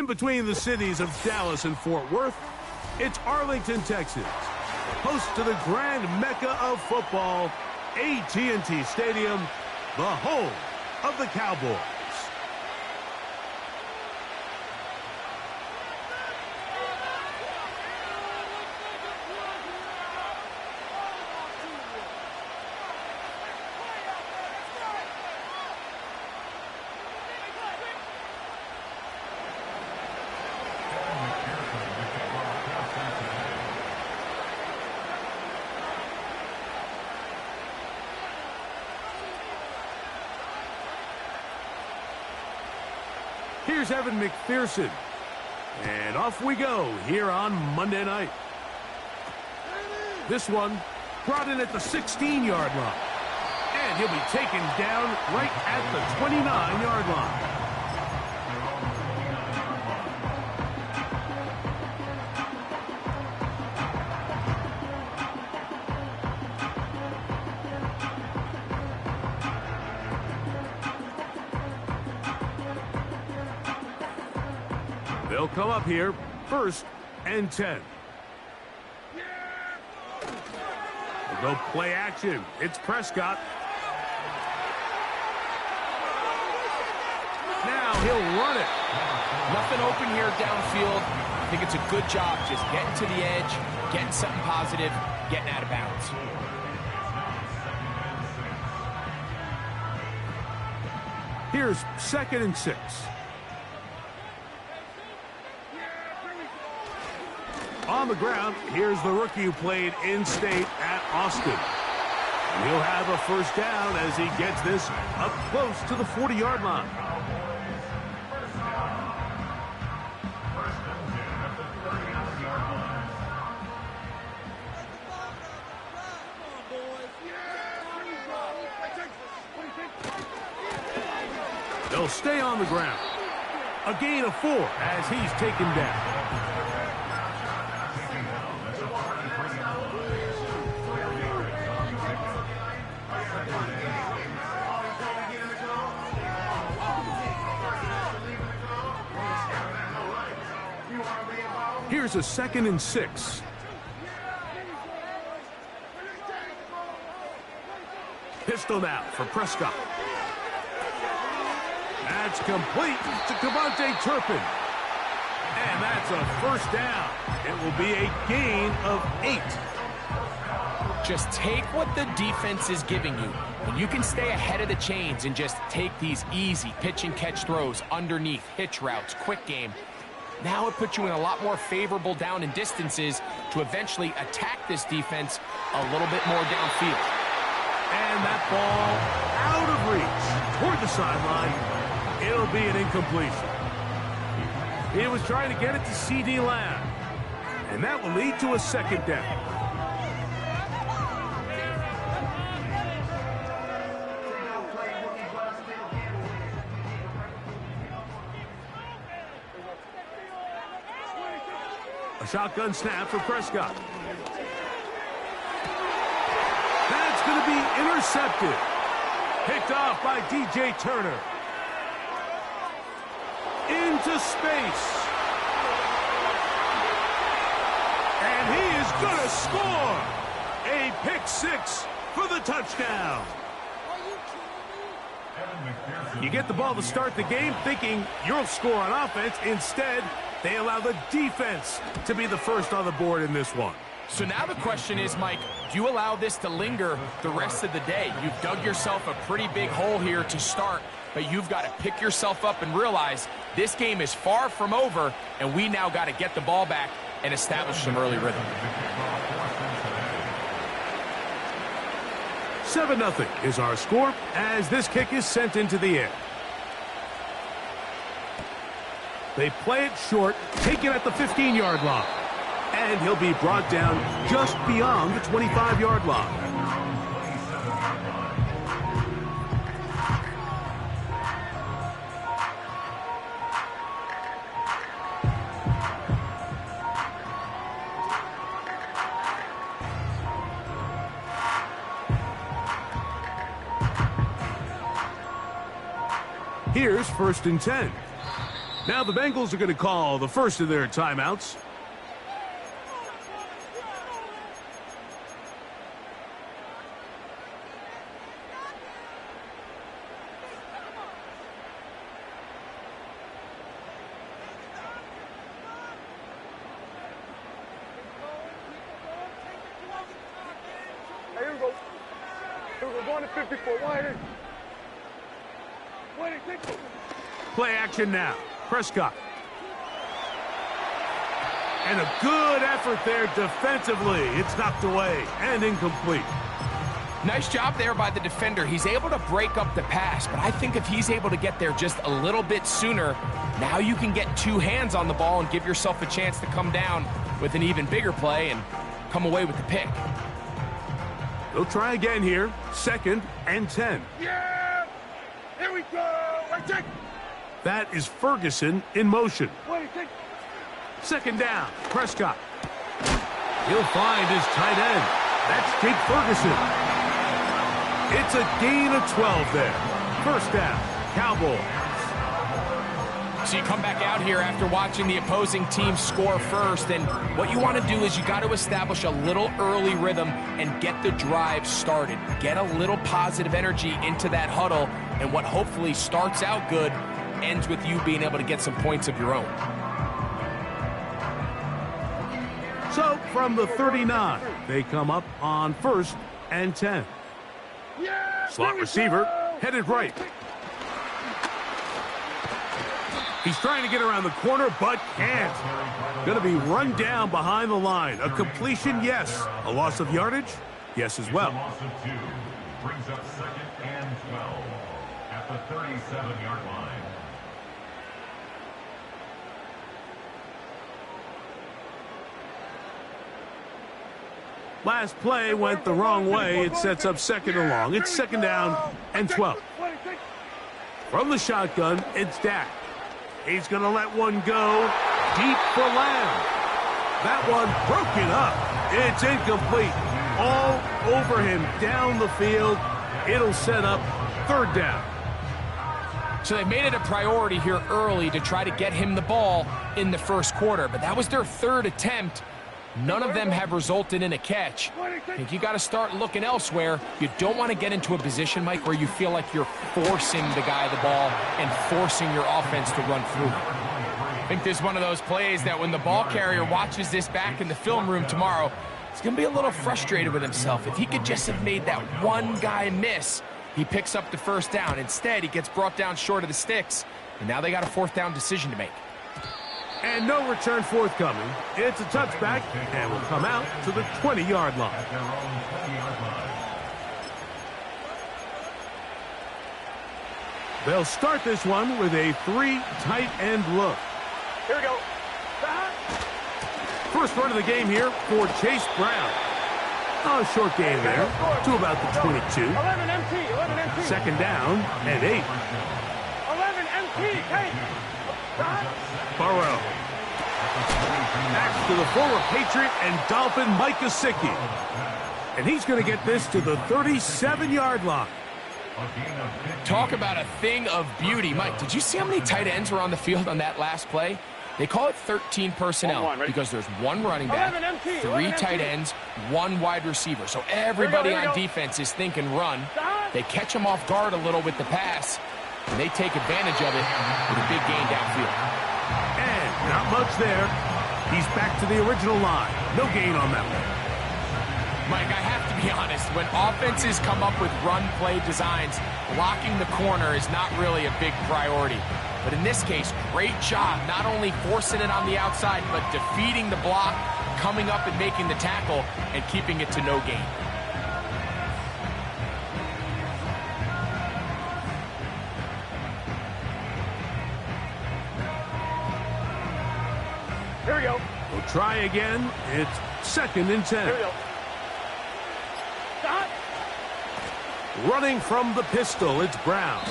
In between the cities of Dallas and Fort Worth, it's Arlington, Texas, host to the grand mecca of football, AT&T Stadium, the home of the Cowboys. Here's Evan McPherson. And off we go here on Monday night. This one brought in at the 16-yard line. And he'll be taken down right at the 29-yard line. They'll come up here, 1st and 10. They'll go play action. It's Prescott. Now he'll run it. Nothing open here downfield. I think it's a good job just getting to the edge, getting something positive, getting out of bounds. Here's 2nd and 6. On the ground, here's the rookie who played in-state at Austin. And he'll have a 1st down as he gets this up close to the 40-yard line. They'll stay on the ground. A gain of 4 as he's taken down. Here's a 2nd and 6. Pistol now for Prescott. That's complete to Devontae Turpin. And that's a 1st down. It will be a gain of 8. Just take what the defense is giving you, and you can stay ahead of the chains and just take these easy pitch and catch throws underneath, hitch routes, quick game. Now it puts you in a lot more favorable down and distances to eventually attack this defense a little bit more downfield. And that ball out of reach toward the sideline. It'll be an incompletion. He was trying to get it to C.D. Lamb. And that will lead to a 2nd down. A shotgun snap for Prescott. That's going to be intercepted. Picked off by DJ Turner. Into space. And he is going to score. A pick 6 for the touchdown. You get the ball to start the game thinking you'll score on offense. Instead, they allow the defense to be the first on the board in this one. So now the question is, Mike, do you allow this to linger the rest of the day? You've dug yourself a pretty big hole here to start, but you've got to pick yourself up and realize this game is far from over, and we now got to get the ball back and establish some early rhythm. 7-0 is our score as this kick is sent into the air. They play it short, take it at the 15-yard line. And he'll be brought down just beyond the 25-yard line. Here's 1st and 10. Now the Bengals are going to call the first of their timeouts. Here we go. We're going to 54. Wide. Play action now. Prescott. And a good effort there defensively. It's knocked away and incomplete. Nice job there by the defender. He's able to break up the pass, but I think if he's able to get there just a little bit sooner, now you can get two hands on the ball and give yourself a chance to come down with an even bigger play and come away with the pick. They'll try again here. 2nd and 10. Yeah! Here we go! Right, check! That is Ferguson in motion. Wait, check! 2nd down. Prescott. He'll find his tight end. That's Jake Ferguson. It's a gain of 12 there. 1st down. Cowboys. So you come back out here after watching the opposing team score first, and what you want to do is you got to establish a little early rhythm and get the drive started. Get a little positive energy into that huddle, and what hopefully starts out good ends with you being able to get some points of your own. So from the 39, they come up on 1st and 10. Slot receiver headed right. He's trying to get around the corner, but can't. Going to be run down behind the line. A completion, yes. A loss of yardage, yes as well. Loss of 2 brings up 2nd and 12 at the 37-yard line. Last play went the wrong way. It sets up 2nd and long. It's 2nd down and 12. From the shotgun, it's Dak. He's going to let one go deep for Lamb. That one broken up. It's incomplete. All over him down the field. It'll set up 3rd down. So they made it a priority here early to try to get him the ball in the 1st quarter, but that was their 3rd attempt. None of them have resulted in a catch. I think you got to start looking elsewhere. You don't want to get into a position, Mike, where you feel like you're forcing the guy the ball and forcing your offense to run through. I think this is one of those plays that when the ball carrier watches this back in the film room tomorrow, he's going to be a little frustrated with himself. If he could just have made that one guy miss, he picks up the 1st down. Instead, he gets brought down short of the sticks, and now they got a 4th down decision to make. And no return forthcoming. It's a touchback, and will come out to the 20-yard line. They'll start this one with a 3 tight end look. Here we go. First run of the game here for Chase Brown. A short gain there to about the 22. 11 MT, 11 MT. 2nd down and 8. 11 MT, hey. Burrow. Back to the former Patriot and Dolphin Mike Gesicki. And he's going to get this to the 37-yard line. Talk about a thing of beauty. Mike, did you see how many tight ends were on the field on that last play? They call it 13 personnel because there's one running back, 3 tight ends, 1 wide receiver. So everybody on defense is thinking run. They catch them off guard a little with the pass, and they take advantage of it with a big gain downfield. And not much there. He's back to the original line. No gain on that one. Mike, I have to be honest, when offenses come up with run play designs, blocking the corner is not really a big priority. But in this case, great job not only forcing it on the outside, but defeating the block, coming up and making the tackle, and keeping it to no gain. Here we go. We'll try again. It's 2nd and 10. Here we go. Running from the pistol, it's Brown.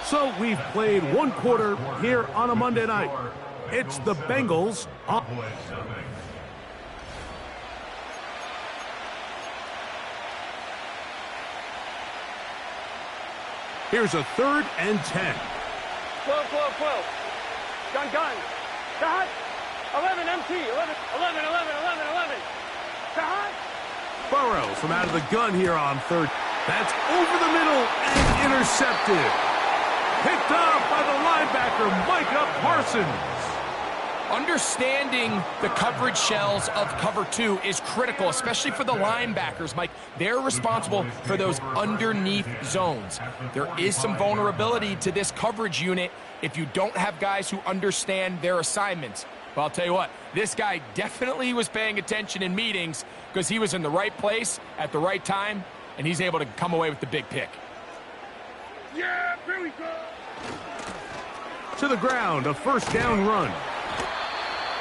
So we've played 1 quarter here on a Monday night. It's the Bengals. Here's a 3rd and 10. 12, 12, 12. Gun. Shot. 11, MT. 11. Shot. Burrow from out of the gun here on 3rd. That's over the middle and intercepted. Picked up by the linebacker, Micah Parsons. Understanding the coverage shells of cover 2 is critical, especially for the linebackers, Mike. They're responsible for those underneath zones. There is some vulnerability to this coverage unit if you don't have guys who understand their assignments. But I'll tell you what, this guy definitely was paying attention in meetings because he was in the right place at the right time, and he's able to come away with the big pick. Yeah, here we go. To the ground, a 1st down run.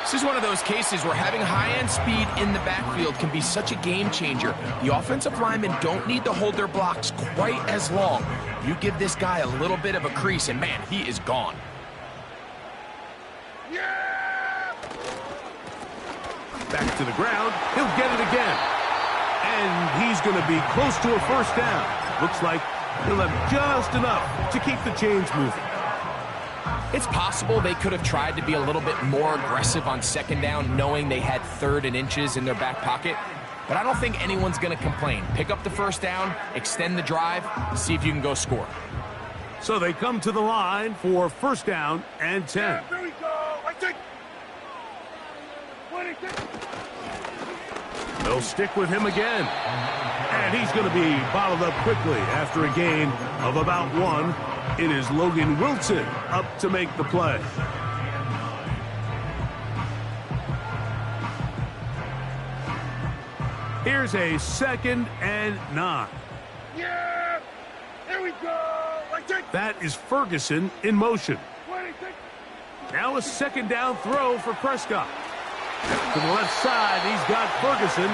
This is one of those cases where having high-end speed in the backfield can be such a game changer. The offensive linemen don't need to hold their blocks quite as long. You give this guy a little bit of a crease, and man, he is gone. Yeah! Back to the ground. He'll get it again. And he's going to be close to a 1st down. Looks like he'll have just enough to keep the chains moving. It's possible they could have tried to be a little bit more aggressive on 2nd down, knowing they had 3rd and inches in their back pocket. But I don't think anyone's going to complain. Pick up the 1st down, extend the drive, see if you can go score. So they come to the line for 1st down and 10. Yeah, here we go. I think. 26. They'll stick with him again. And he's going to be bottled up quickly after a gain of about 1. It is Logan Wilson up to make the play. Here's a 2nd and 9. Yeah! Here we go! I think. That is Ferguson in motion. 26. Now a 2nd down throw for Prescott. To the left side, he's got Ferguson.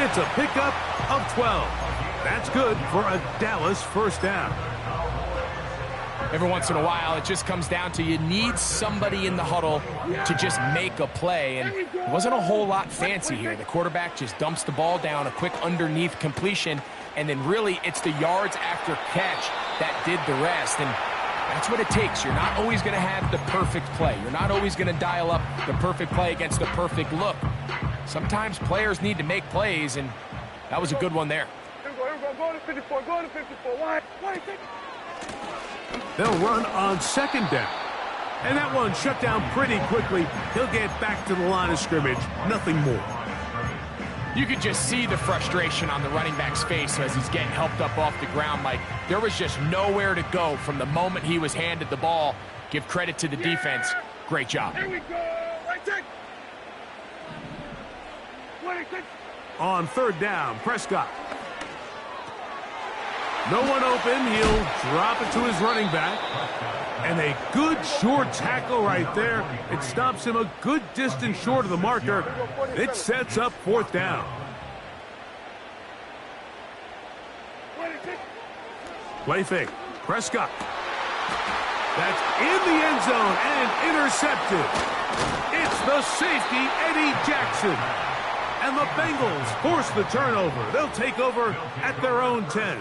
It's a pickup of 12. That's good for a Dallas 1st down. Every once in a while, it just comes down to you need somebody in the huddle to just make a play, and it wasn't a whole lot fancy here. The quarterback just dumps the ball down, a quick underneath completion, and then really it's the yards after catch that did the rest, and that's what it takes. You're not always going to have the perfect play. You're not always going to dial up the perfect play against the perfect look. Sometimes players need to make plays, and that was a good one there. Here we go. Go to 54. Go to 54. Why? They'll run on 2nd down. And that one shut down pretty quickly. He'll get back to the line of scrimmage. Nothing more. You could just see the frustration on the running back's face as he's getting helped up off the ground, Mike. There was just nowhere to go from the moment he was handed the ball. Give credit to the defense. Great job. Here we go. I think. 26. On 3rd down, Prescott. No one open. He'll drop it to his running back. And a good short tackle right there. It stops him a good distance short of the marker. It sets up 4th down. 26. Play fake. Prescott. That's in the end zone and intercepted. It's the safety, Eddie Jackson. And the Bengals force the turnover. They'll take over at their own 10.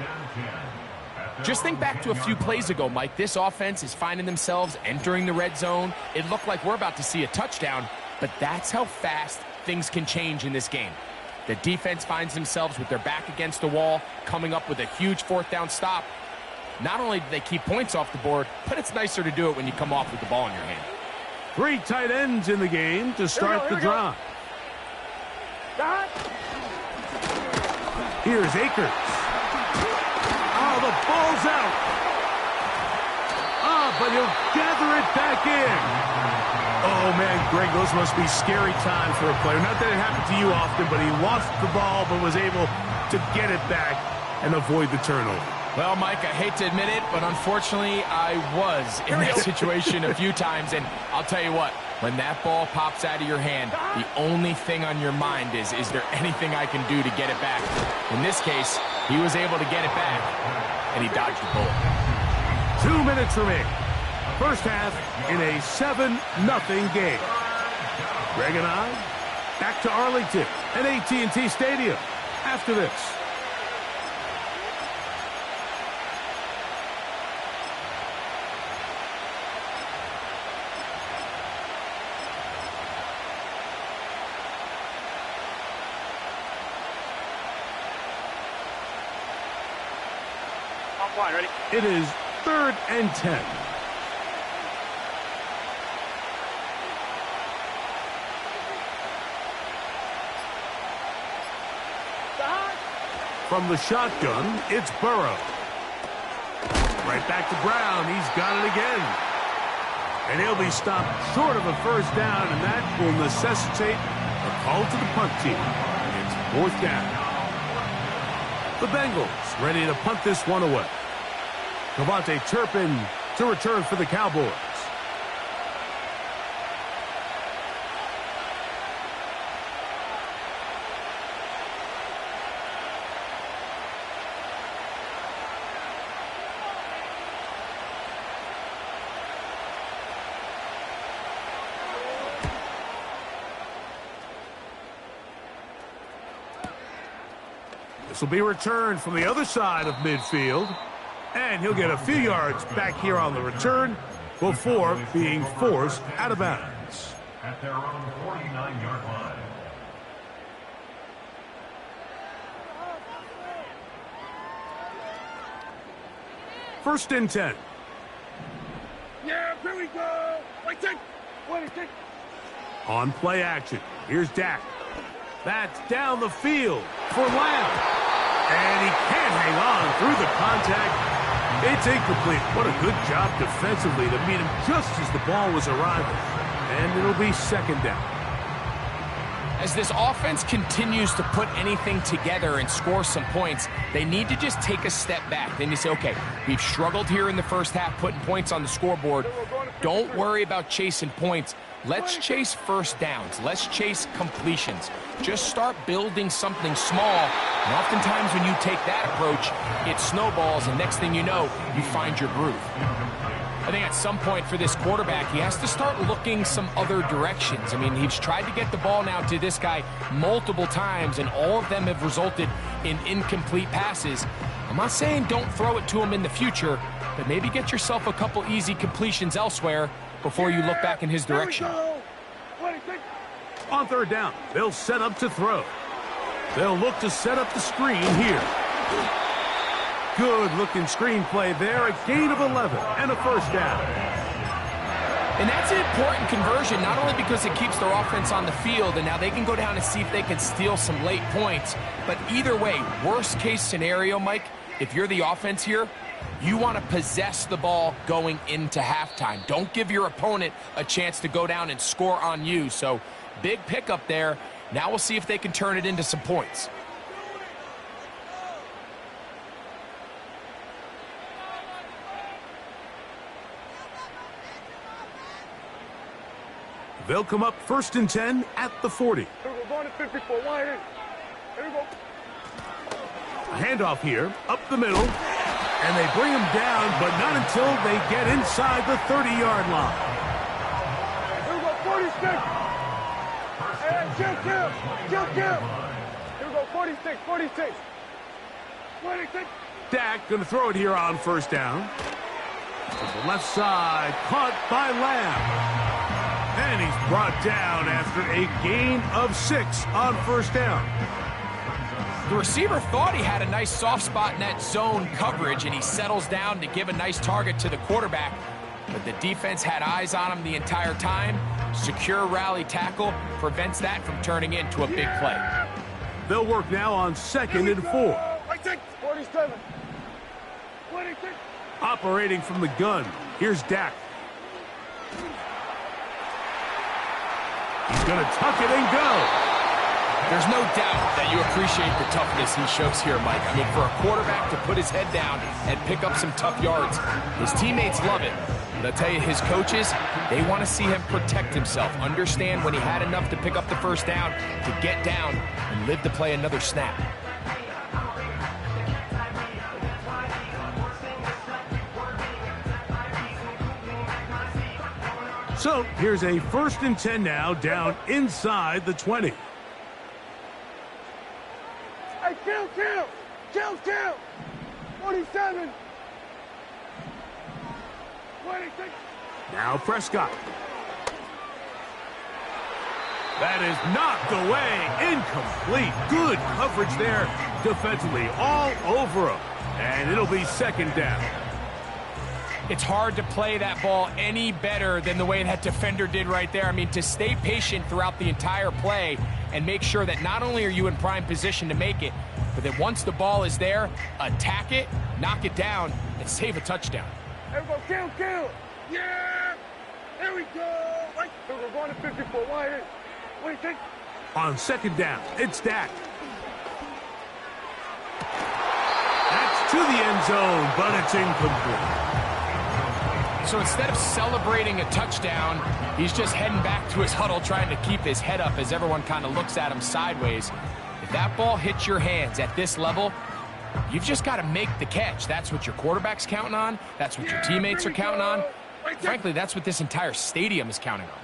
Just think back to a few plays ago, Mike. This offense is finding themselves entering the red zone. It looked like we're about to see a touchdown, but that's how fast things can change in this game. The defense finds themselves with their back against the wall, coming up with a huge 4th down stop. Not only do they keep points off the board, but it's nicer to do it when you come off with the ball in your hand. 3 tight ends in the game to start the drive. Here's Akers. Oh, the ball's out. But he'll gather it back in. Oh, man, Greg, those must be scary times for a player. Not that it happened to you often, but he lost the ball but was able to get it back and avoid the turnover. Well, Mike, I hate to admit it, but unfortunately, I was in that situation a few times, and I'll tell you what, when that ball pops out of your hand, the only thing on your mind is there anything I can do to get it back? In this case, he was able to get it back, and he dodged the bullet. 2 minutes remaining. First half in a 7-0 game. Greg and I back to Arlington at AT&T Stadium after this. Line, ready? It is 3rd and 10. From the shotgun, it's Burrow. Right back to Brown. He's got it again. And he'll be stopped short of a first down, and that will necessitate a call to the punt team. It's 4th down. The Bengals ready to punt this one away. Devontae Turpin to return for the Cowboys. This will be returned from the other side of midfield. And he'll get a few yards back here on the return before being forced out of bounds. At their own 49-yard line. First and 10. Yeah, here we go. Wait, take. On play action. Here's Dak. That's down the field for Lamb. And he can't hang on through the contact. It's incomplete. What a good job defensively to meet him just as the ball was arriving. And it'll be 2nd down. As this offense continues to put anything together and score some points, they need to just take a step back. Then you say, okay, we've struggled here in the first half putting points on the scoreboard. Don't worry about chasing points. Let's chase first downs. Let's chase completions. Just start building something small. And oftentimes when you take that approach, it snowballs, and next thing you know, you find your groove. I think at some point for this quarterback, he has to start looking some other directions. I mean, he's tried to get the ball now to this guy multiple times, and all of them have resulted in incomplete passes. I'm not saying don't throw it to him in the future, but maybe get yourself a couple easy completions elsewhere before you look back in his direction. On 3rd down, they'll set up to throw. They'll look to set up the screen here. Good-looking screenplay there, a gain of 11 and a first down. And that's an important conversion, not only because it keeps their offense on the field, and now they can go down and see if they can steal some late points, but either way, worst-case scenario, Mike, if you're the offense here, you want to possess the ball going into halftime. Don't give your opponent a chance to go down and score on you. So, big pickup there. Now we'll see if they can turn it into some points. They'll come up 1st and 10 at the 40. Here we go, going to 54. Line in. Here we go. A handoff here, up the middle, and they bring him down, but not until they get inside the 30-yard line. Here we go, 46. Hey, chill. Here we go, 46. 26. Dak going to throw it here on 1st down. To the left side, caught by Lamb. And he's brought down after a gain of 6 on 1st down. The receiver thought he had a nice soft spot in that zone coverage, and he settles down to give a nice target to the quarterback. But the defense had eyes on him the entire time. Secure rally tackle prevents that from turning into a big play. They'll work now on 2nd and 4. 47. 26. Operating from the gun, here's Dak. He's going to tuck it and go. There's no doubt that you appreciate the toughness he shows here, Mike. I mean, for a quarterback to put his head down and pick up some tough yards, his teammates love it. But I'll tell you, his coaches, they want to see him protect himself, understand when he had enough to pick up the 1st down, to get down and live to play another snap. So here's a 1st and 10 now, down inside the 20. Hey, kill. 47. 26. Now Prescott. That is knocked away. Incomplete. Good coverage there defensively. All over him. And it'll be second down. It's hard to play that ball any better than the way that defender did right there. I mean, to stay patient throughout the entire play and make sure that not only are you in prime position to make it, but that once the ball is there, attack it, knock it down, and save a touchdown. There we go, kill. Yeah! There we go! Right. We're going to 54. Why? What do you think? On second down, it's Dak. That's to the end zone, but it's incomplete. So instead of celebrating a touchdown, he's just heading back to his huddle trying to keep his head up as everyone kind of looks at him sideways. If that ball hits your hands at this level, you've just got to make the catch. That's what your quarterback's counting on. That's what your teammates are counting on. Frankly, that's what this entire stadium is counting on.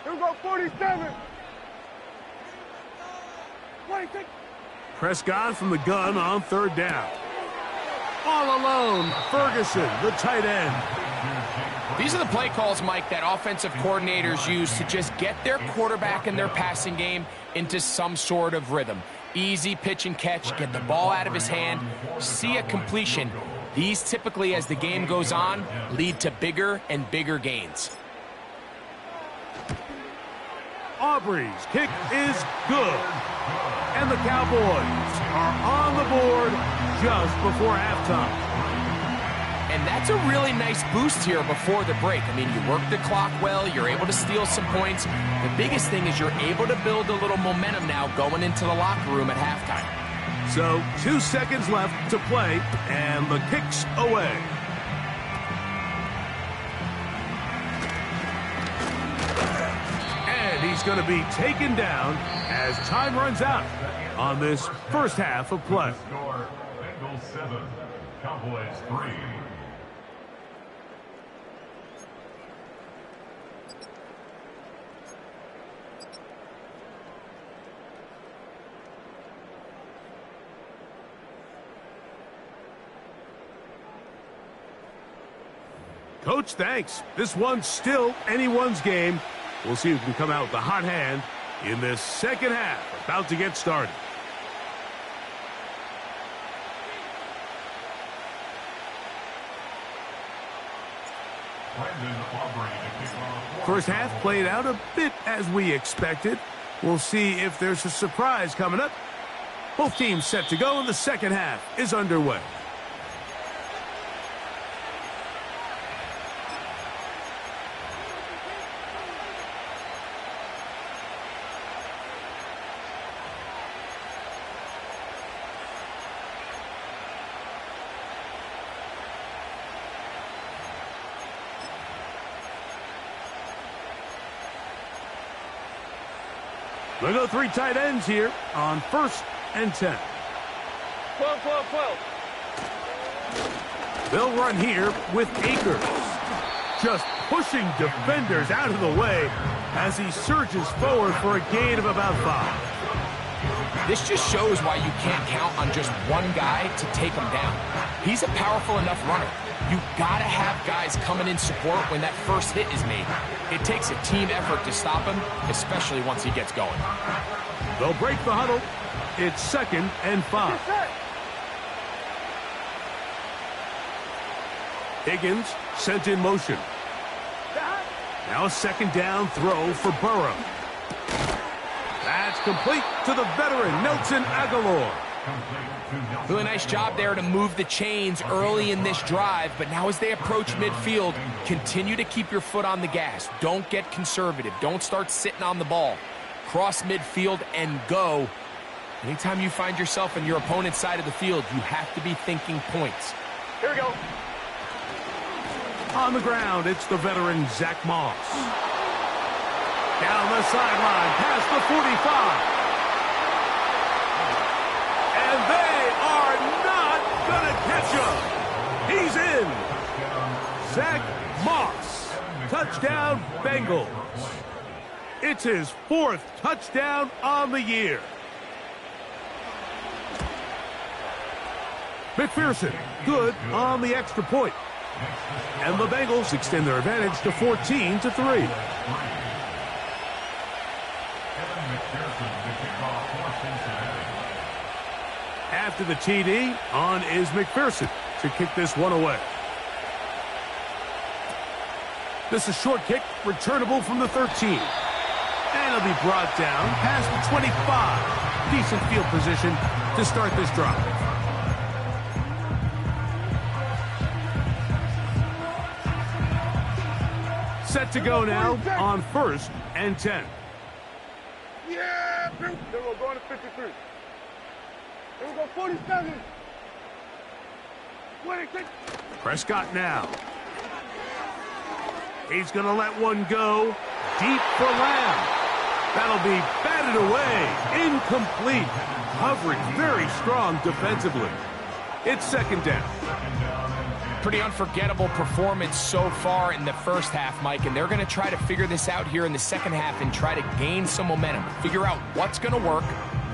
Here we go, 47. What do you think? Prescott from the gun on third down. All alone, Ferguson, the tight end. These are the play calls, Mike, that offensive coordinators use to just get their quarterback and their passing game into some sort of rhythm. Easy pitch and catch, get the ball out of his hand, see a completion. These typically, as the game goes on, lead to bigger and bigger gains. Aubrey's kick is good. And the Cowboys are on the board just before halftime. And that's a really nice boost here before the break. I mean, you work the clock well, you're able to steal some points. The biggest thing is you're able to build a little momentum now going into the locker room at halftime. So 2 seconds left to play, and the kick's away. And he's going to be taken down as time runs out on this first half of play. Score, Bengals 7, Cowboys 3. Coach, thanks. This one's still anyone's game. We'll see who can come out with the hot hand in this second half. About to get started. First half played out a bit as we expected. We'll see if there's a surprise coming up. Both teams set to go, and the second half is underway. We'll go 3 tight ends here on 1st and 10. 12. They'll run here with Akers. Just pushing defenders out of the way as he surges forward for a gain of about 5. This just shows why you can't count on just one guy to take him down. He's a powerful enough runner. You've got to have guys coming in support when that first hit is made. It takes a team effort to stop him, especially once he gets going. They'll break the huddle. It's 2nd and 5. Higgins sent in motion. Now a 2nd down throw for Burrow. That's complete to the veteran, Nelson Aguilar. Really nice job there to move the chains early in this drive, but now as they approach midfield, continue to keep your foot on the gas. Don't get conservative. Don't start sitting on the ball. Cross midfield and go. Anytime you find yourself on your opponent's side of the field, you have to be thinking points. Here we go. On the ground, it's the veteran Zach Moss. Down the sideline, past the 45. And they are not going to catch him. He's in. Zach Moss. Touchdown, Bengals. It's his 4th touchdown on the year. McPherson, good on the extra point. And the Bengals extend their advantage to 14-3. After the TD, on is McPherson to kick this one away. This is a short kick, returnable from the 13. And it'll be brought down past the 25. Decent field position to start this drive. Set to go now on 1st and 10. Yeah, then we're going to 53. Then we go 47. Prescott now. He's going to let one go. Deep for Lamb. That'll be batted away. Incomplete. Coverage very strong defensively. It's 2nd down. Pretty unforgettable performance so far in the first half, Mike, and they're going to try to figure this out here in the second half and try to gain some momentum. Figure out what's going to work,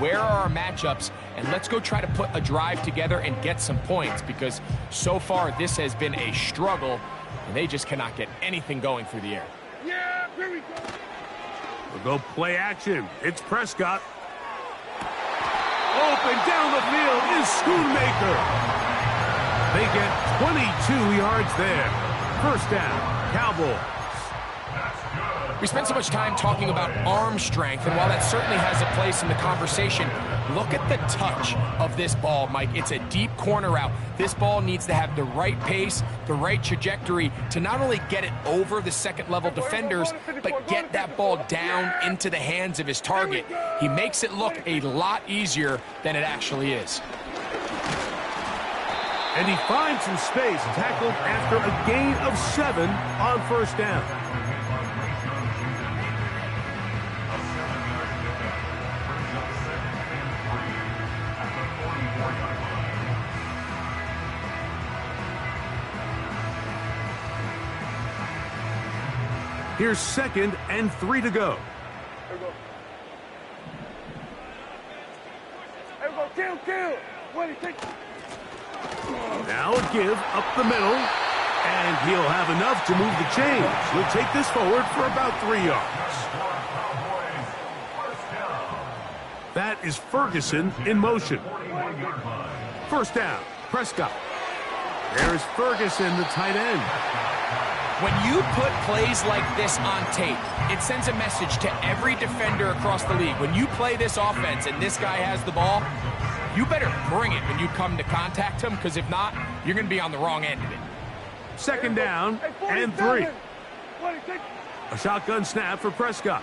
where are our matchups, and let's go try to put a drive together and get some points, because so far this has been a struggle, and they just cannot get anything going through the air. Yeah, here we go. We'll go play action. It's Prescott. Open down the field is Schoonmaker. They get 22 yards there. 1st down, Cowboys. We spent so much time talking about arm strength, and while that certainly has a place in the conversation, look at the touch of this ball, Mike. It's a deep corner route. This ball needs to have the right pace, the right trajectory to not only get it over the second-level defenders, but get that ball down into the hands of his target. He makes it look a lot easier than it actually is. And he finds some space, tackled after a gain of 7 on 1st down. Here's 2nd and 3 to go. There we go. Kill. What do you think? Now a give up the middle, and he'll have enough to move the chains. He'll take this forward for about 3 yards. That is Ferguson in motion. 1st down, Prescott. There's Ferguson, the tight end. When you put plays like this on tape, it sends a message to every defender across the league. When you play this offense and this guy has the ball, you better bring it when you come to contact him, because if not, you're going to be on the wrong end of it. 2nd down and 3. A shotgun snap for Prescott.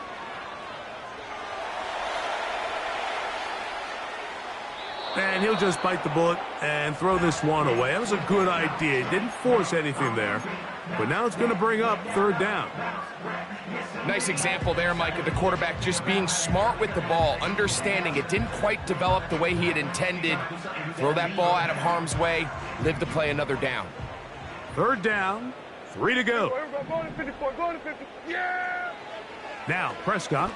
And he'll just bite the bullet and throw this one away. That was a good idea. He didn't force anything there. But now it's going to bring up 3rd down. Nice example there, Mike, of the quarterback just being smart with the ball, understanding it didn't quite develop the way he had intended. Throw that ball out of harm's way, live to play another down. 3rd down, 3 to go. Going to 54, going to 50. Yeah! Now Prescott.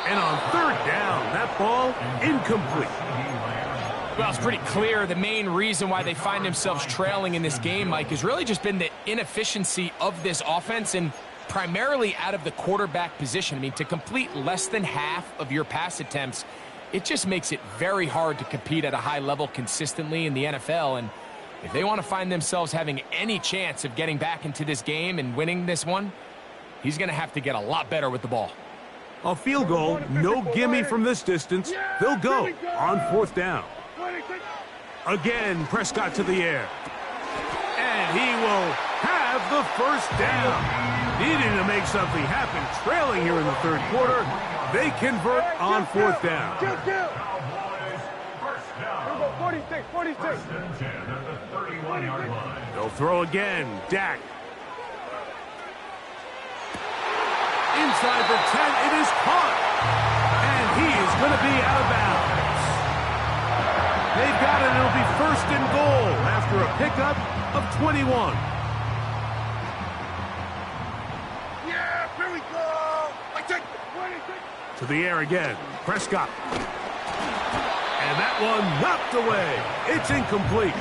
And on 3rd down, that ball incomplete. Well, it's pretty clear the main reason why they find themselves trailing in this game, Mike, has really just been the inefficiency of this offense and primarily out of the quarterback position. I mean, to complete less than half of your pass attempts, it just makes it very hard to compete at a high level consistently in the NFL. And if they want to find themselves having any chance of getting back into this game and winning this one, he's going to have to get a lot better with the ball. A field goal, no gimme from this distance. They'll go on 4th down. Again, Prescott to the air. And he will have the 1st down. Needing to make something happen, trailing here in the 3rd quarter. They convert on 4th down. 46. They'll throw again. Dak. Inside the 10, it is caught. And he is going to be out of bounds. They've got it, and it'll be 1st and goal after a pickup of 21. Yeah, here we go. To the air again. Prescott. And that one knocked away. It's incomplete.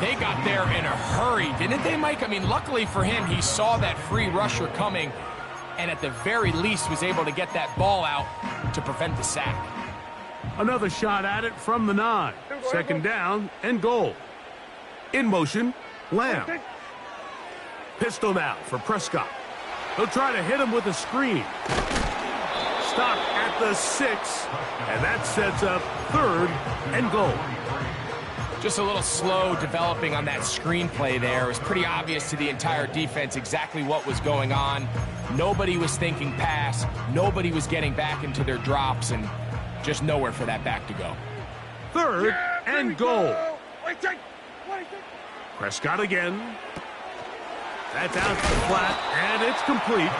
They got there in a hurry, didn't they, Mike? I mean, luckily for him, he saw that free rusher coming, and at the very least was able to get that ball out to prevent the sack. Another shot at it from the 9. Second down and goal. In motion, Lamb. Pistol now for Prescott. He'll try to hit him with a screen. Stop at the 6, and that sets up 3rd and goal. Just a little slow developing on that screenplay there. It was pretty obvious to the entire defense exactly what was going on. Nobody was thinking pass. Nobody was getting back into their drops, and just nowhere for that back to go. 3rd and goal. Prescott again. That's out to the flat, and it's complete.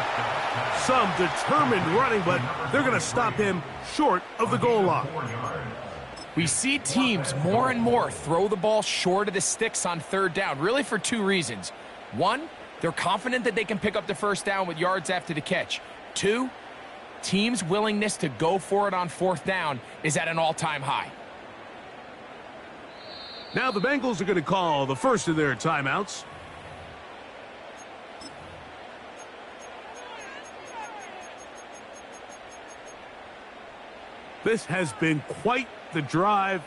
Some determined running, but they're going to stop him short of the goal line. We see teams more and more throw the ball short of the sticks on 3rd down, really for 2 reasons. 1, they're confident that they can pick up the 1st down with yards after the catch. 2, teams' willingness to go for it on 4th down is at an all-time high. Now the Bengals are going to call the first of their timeouts. This has been quite the drive.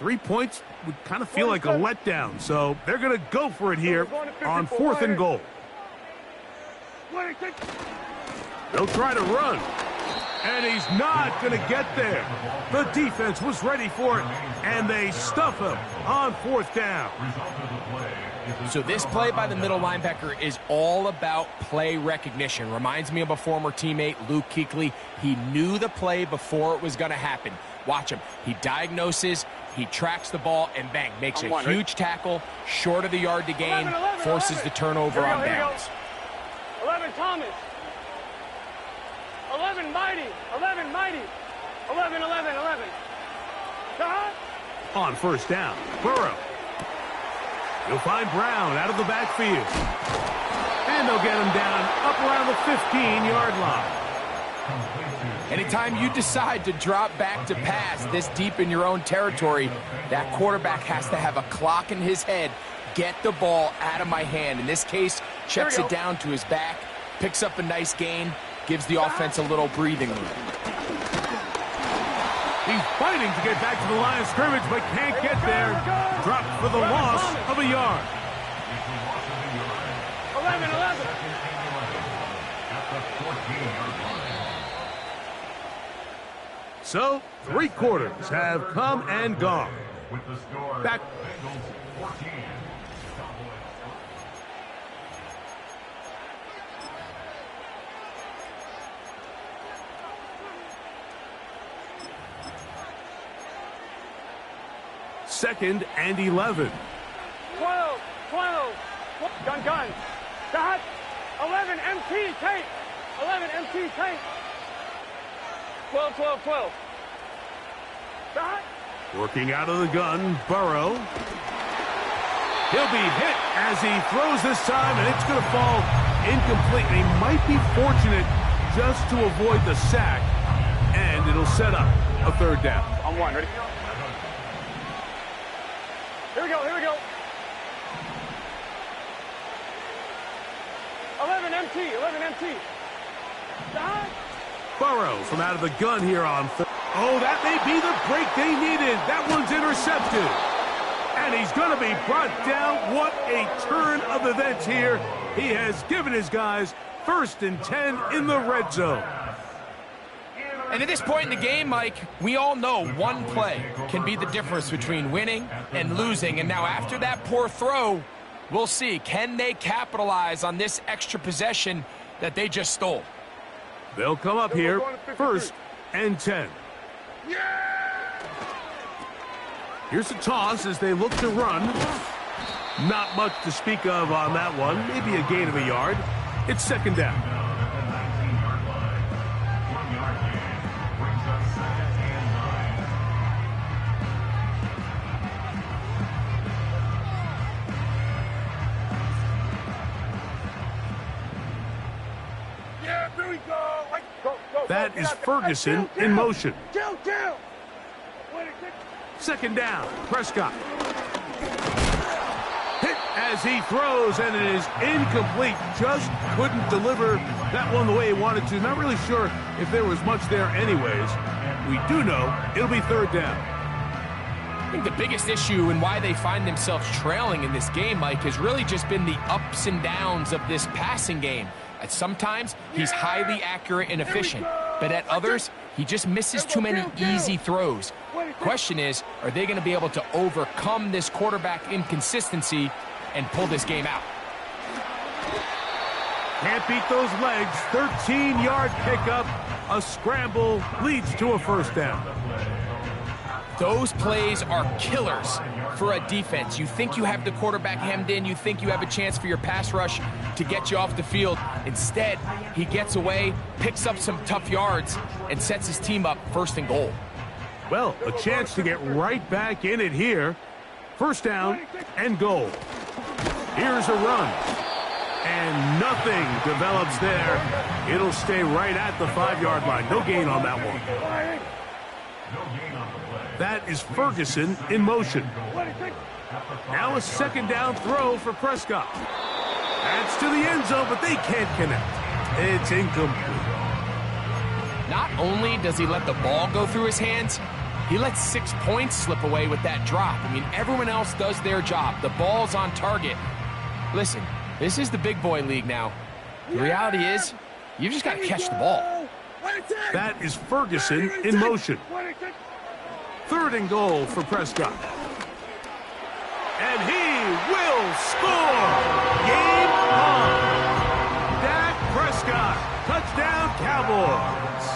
3 points would kind of feel like a letdown, so they're going to go for it here on 4th and goal. They'll try to run, and he's not going to get there. The defense was ready for it, and they stuff him on 4th down. So this play by the middle linebacker is all about play recognition. Reminds me of a former teammate, Luke Kuechly. He knew the play before it was going to happen. Watch him. He diagnoses, he tracks the ball, and bang, makes a huge tackle, short of the yard to gain, forces the turnover on downs. 11 Thomas. 11 Mighty. 11 Mighty. 11. On 1st down, Burrow. You'll find Brown out of the backfield. And they'll get him down up around the 15-yard line. Anytime you decide to drop back to pass this deep in your own territory, that quarterback has to have a clock in his head. Get the ball out of my hand. In this case, checks it down to his back, picks up a nice gain, gives the offense a little breathing room. He's fighting to get back to the line of scrimmage, but can't get there. Dropped for the loss of a yard. 11. So, 3 quarters have come and gone. Back. Second and 11. 12. Gun. Dot. 11 MT tape. 11 MT tape. 12. Dot. Working out of the gun, Burrow. He'll be hit as he throws this time, and it's going to fall incomplete. He might be fortunate just to avoid the sack, and it'll set up a 3rd down. On 1, ready? Here we go. 11 MT. Dot. Burrow from out of the gun here on 3rd. Oh, that may be the break they needed. That one's intercepted. And he's going to be brought down. What a turn of events here. He has given his guys 1st and 10 in the red zone. And at this point in the game, Mike, we all know one play can be the difference between winning and losing. And now after that poor throw, we'll see. Can they capitalize on this extra possession that they just stole? They'll come up here 1st and 10. Here's a toss as they look to run. Not much to speak of on that one. Maybe a gain of a yard. It's 2nd down. That is Ferguson in motion. 2nd down, Prescott. Hit as he throws, and it is incomplete. Just couldn't deliver that one the way he wanted to. Not really sure if there was much there anyways. We do know it'll be third down. I think the biggest issue and why they find themselves trailing in this game, Mike, has really just been the ups and downs of this passing game. Sometimes he's highly accurate and efficient, but at others, he just misses too many easy throws. Question is, are they going to be able to overcome this quarterback inconsistency and pull this game out? Can't beat those legs. 13-yard pickup. A scramble leads to a first down. Those plays are killers for a defense. You think you have the quarterback hemmed in. You think you have a chance for your pass rush to get you off the field. Instead, he gets away, picks up some tough yards, and sets his team up first and goal. Well, a chance to get right back in it here. First down and goal. Here's a run. And nothing develops there. It'll stay right at the 5-yard line. No gain on that one. That is Ferguson in motion. Now a second down throw for Prescott. That's to the end zone, but they can't connect. It's incomplete. Not only does he let the ball go through his hands, he lets 6 points slip away with that drop. I mean, everyone else does their job. The ball's on target. Listen, this is the big boy league now. The reality is, you just got to catch the ball. That is Ferguson in motion. Third and goal for Prescott. And he will score! Game on! Dak Prescott, touchdown Cowboys!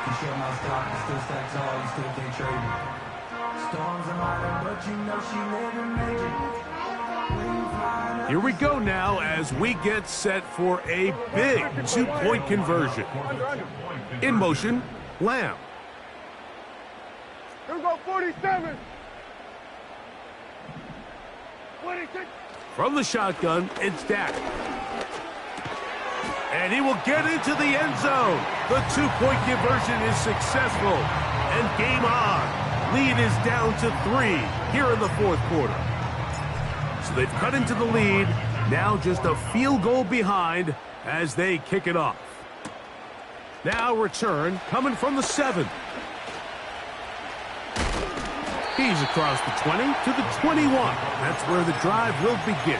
You show my stock, you still stack tall, you still can't trade me. Storms are minor, but you know she never made it. Here we go now as we get set for a big 2-point conversion. In motion, Lamb. Here we go, 47. 26. From the shotgun, it's Dak. And he will get into the end zone. The 2-point conversion is successful. And game on. Lead is down to 3 here in the fourth quarter. So they've cut into the lead. Now just a field goal behind as they kick it off. Now return coming from the 7. He's across the 20 to the 21. That's where the drive will begin.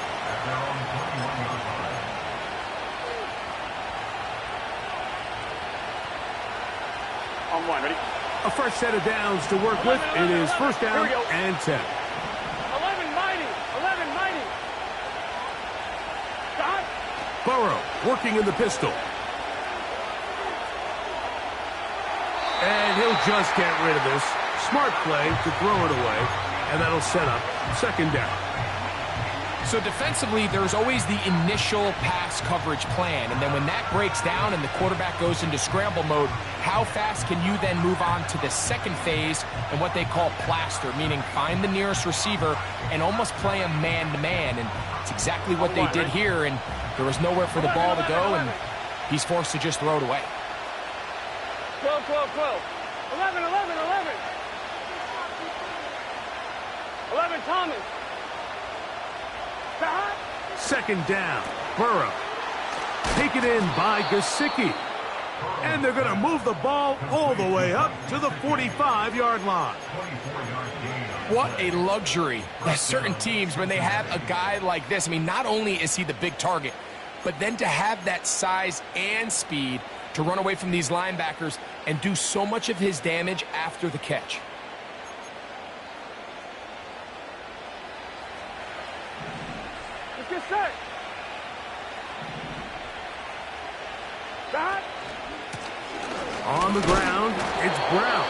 On one, ready? A fresh set of downs to work with. It is first down and 10. 11 mighty. 11 mighty. Stop. Burrow working in the pistol. And he'll just get rid of this. Smart play to throw it away, and that'll set up second down. So defensively, there's always the initial pass coverage plan, and then when that breaks down and the quarterback goes into scramble mode, how fast can you then move on to the second phase and what they call plaster, meaning find the nearest receiver and almost play a man-to-man, and it's exactly what they did here, and there was nowhere for the ball to go, and he's forced to just throw it away. 12, 12, 12. 11, 11, 11. 11, Thomas. Stop. Second down. Burrow. Taken in by Gesicki. And they're going to move the ball all the way up to the 45-yard line. What a luxury that certain teams, when they have a guy like this, I mean, not only is he the big target, but then to have that size and speed to run away from these linebackers and do so much of his damage after the catch. Let's get set. Stop. On the ground, it's Brown.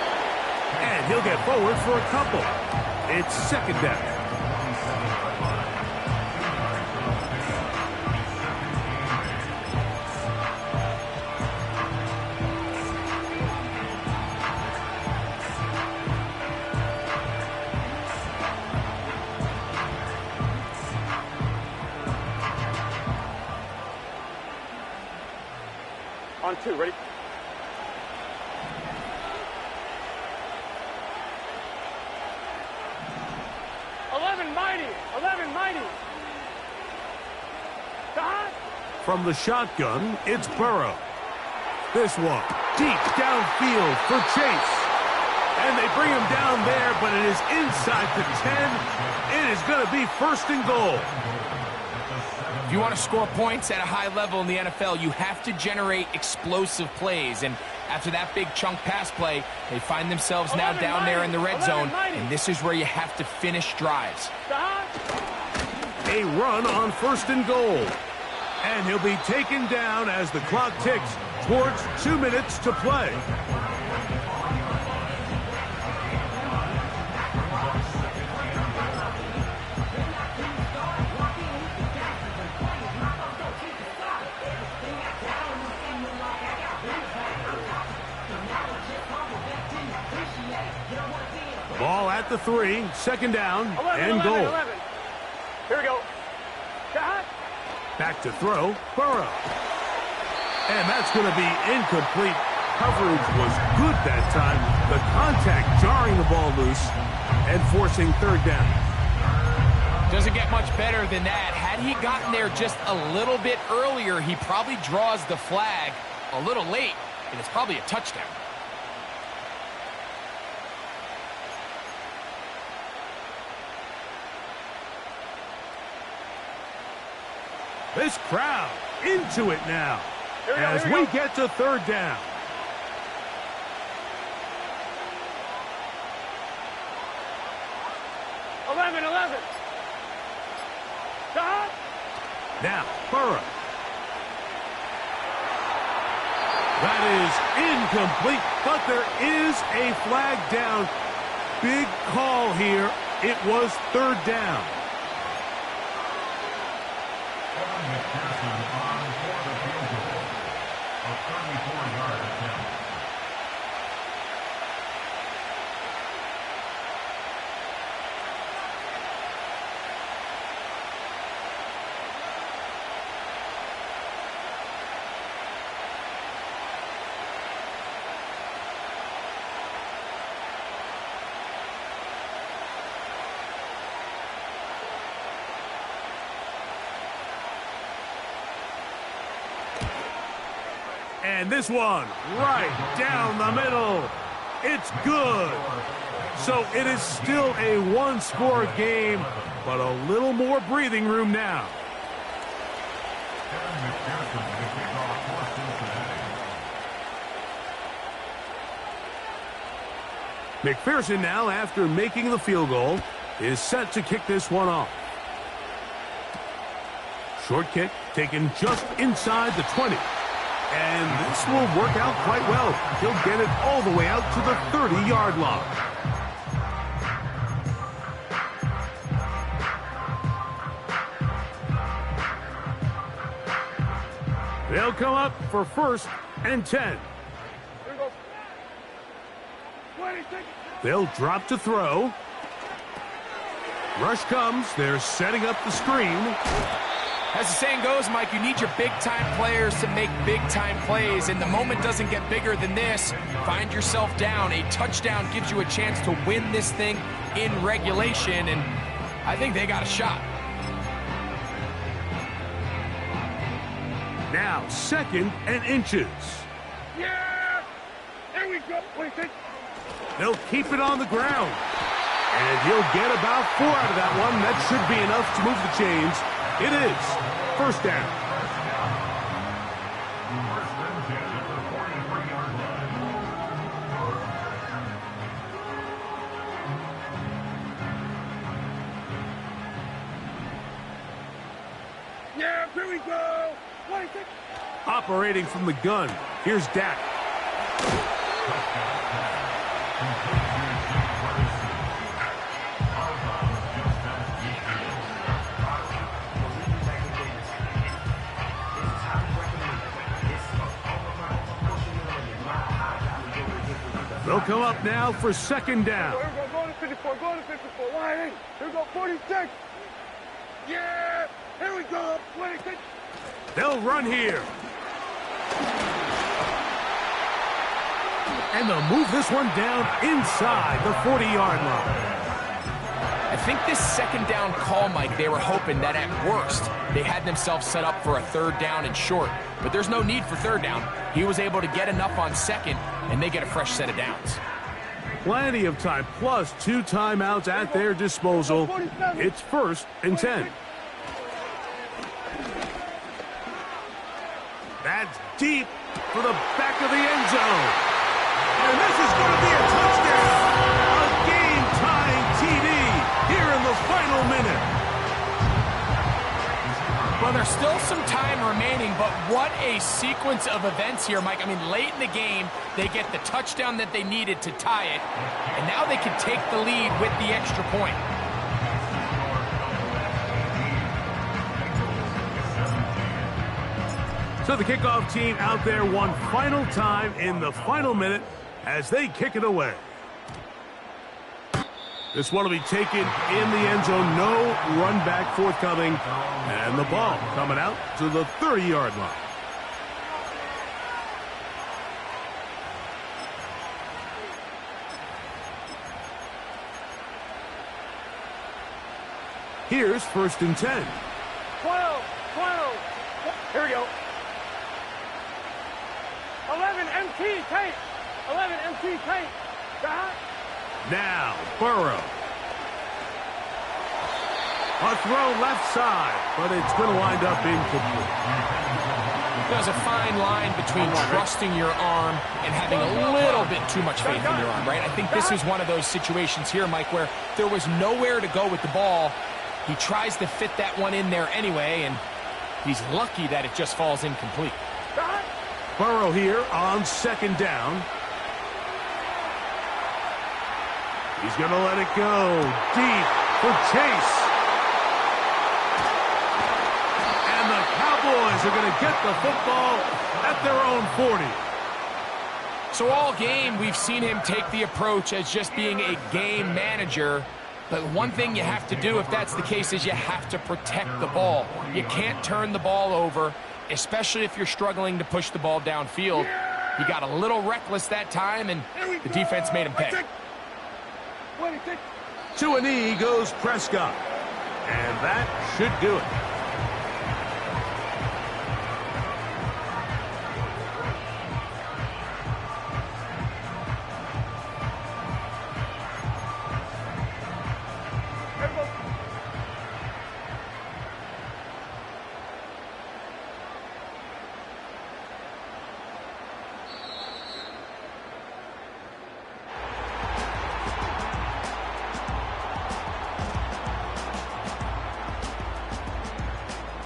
And he'll get forward for a couple. It's second down. On 2, ready? mighty. 11, mighty. Stop. From the shotgun, it's Burrow. This one, deep downfield for Chase. And they bring him down there, but it is inside the 10. It is going to be first and goal. If you want to score points at a high level in the NFL, you have to generate explosive plays. And after that big chunk pass play, they find themselves now down there in the red zone. And this is where you have to finish drives. A run on first and goal. And he'll be taken down as the clock ticks towards 2 minutes to play. Ball at the 3, second down, 11, and goal. 11. Here we go. Shot. Back to throw, Burrow. And that's going to be incomplete. Coverage was good that time. The contact jarring the ball loose and forcing third down. Doesn't get much better than that. Had he gotten there just a little bit earlier, he probably draws the flag a little late, and it's probably a touchdown. This crowd into it now as we get to third down. Eleven. Stop. Now, Burrow. That is incomplete, but there is a flag down. Big call here. It was third down. McPherson on for the field goal. A 34-yard attempt. And this one, right down the middle. It's good. So it is still a one-score game, but a little more breathing room now. McPherson with the kickoff for Cincinnati. McPherson now, after making the field goal, is set to kick this one off. Short kick taken just inside the 20. And this will work out quite well. He'll get it all the way out to the 30-yard line. They'll come up for first and 10. They'll drop to throw. Rush comes. They're setting up the screen. As the saying goes, Mike, you need your big-time players to make big-time plays, and the moment doesn't get bigger than this. Find yourself down. A touchdown gives you a chance to win this thing in regulation, and I think they got a shot. Now, second and inches. Yeah! There we go. They'll keep it on the ground. And he'll get about 4 out of that one. That should be enough to move the chains. It is first down. First and 10 at the 43-yard line. Yeah, here we go. Operating from the gun. Here's Dak. They'll come up now for second down. Here we go, going to 54, going to 54, wide in. Here we go, 46. Yeah, here we go, 26. They'll run here. And they'll move this one down inside the 40-yard line. I think this second down call, Mike, they were hoping that at worst they had themselves set up for a third down and short. But there's no need for third down. He was able to get enough on second, and they get a fresh set of downs. Plenty of time, plus 2 timeouts at their disposal. It's 1st and 10. That's deep for the back of the end zone. And this is going to be a touchdown. A game-tying TD here in the final minute. Well, there's still some time remaining, but what a sequence of events here, Mike. I mean, late in the game, they get the touchdown that they needed to tie it, and now they can take the lead with the extra point. So the kickoff team out there one final time in the final minute as they kick it away. This one will be taken in the end zone. No run back forthcoming. And the ball coming out to the 30-yard line. Here's 1st and 10. 12. Here we go. 11 MT tape. 11 MT tape. Now, Burrow. A throw left side, but it's going to wind up incomplete. There's a fine line between trusting your arm and having a little bit too much faith in your arm, right? I think this is one of those situations here, Mike, where there was nowhere to go with the ball. He tries to fit that one in there anyway, and he's lucky that it just falls incomplete. Burrow here on 2nd down. He's going to let it go deep for Chase. And the Cowboys are going to get the football at their own 40. So all game, we've seen him take the approach as just being a game manager. But one thing you have to do, if that's the case, is you have to protect the ball. You can't turn the ball over, especially if you're struggling to push the ball downfield. He got a little reckless that time, and the defense made him pay. To a knee goes Prescott. And that should do it.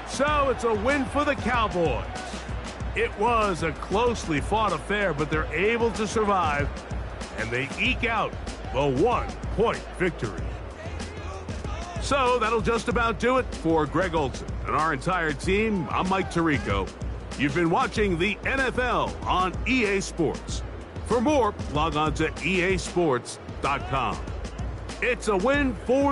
So it's a win for the Cowboys. It was a closely fought affair, but they're able to survive, and they eke out the 1-point victory. So that'll just about do it for Greg Olson and our entire team. I'm Mike Tirico. You've been watching the NFL on EA Sports. For more, log on to easports.com. It's a win for the